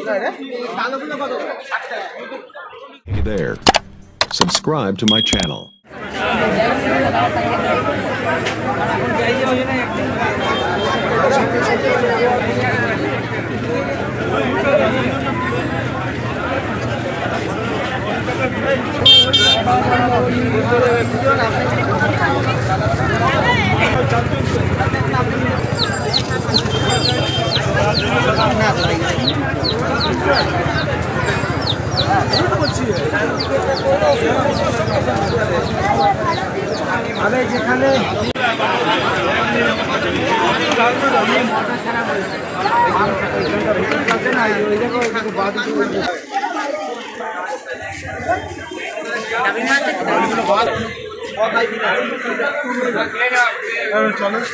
Hey there. Subscribe to my channel. अरे যেখানে চলো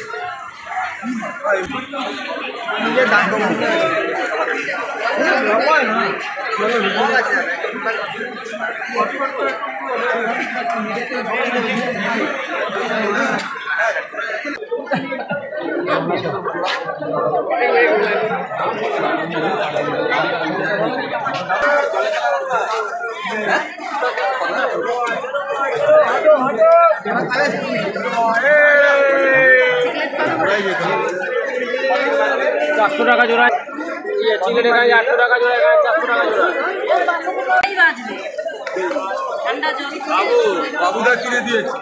चारशो टाका जोड़ा चिकन 800 টাকা जोड़ा 400 টাকা जोड़ा बाबू बाबूदा किने दिएছি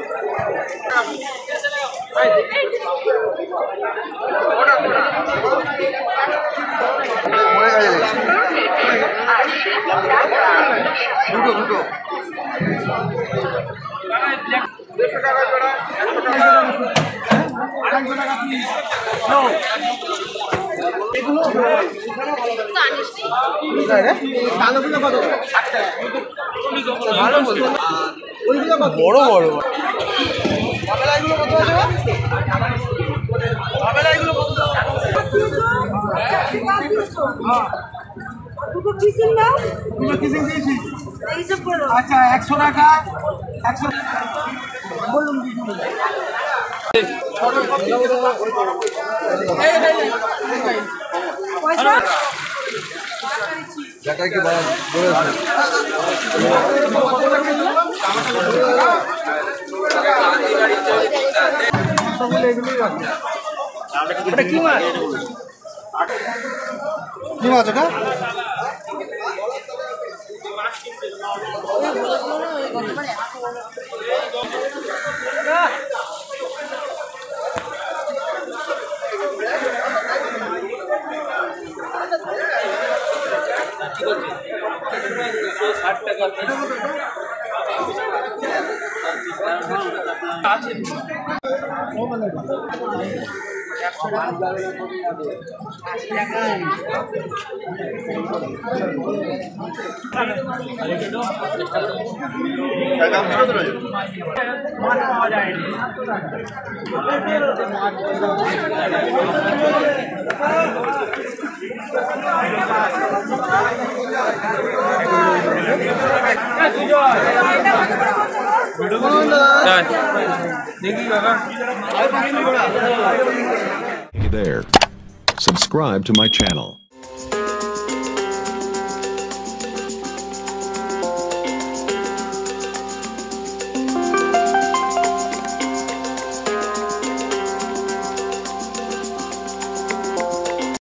দুটো 150 টাকা জোড়া 250 টাকা পিস নো এগুলো কালোগুলো কত 60 টাকা ভালো বলছো ওইগুলো কত বড় বড় বাবেলাগুলো কত আছে বাবেলাগুলো কত হ্যাঁ দুটো কিসিং দাও দুটো কিসিং দিয়েছি এই সব করো আচ্ছা 100 টাকা 100 বলুন পয়সা জায়গা কি বড় বলেছে সবগুলো এগুলোই রাখো এটা কি মাছ কি মাছ এটা Hey there. Subscribe to my channel.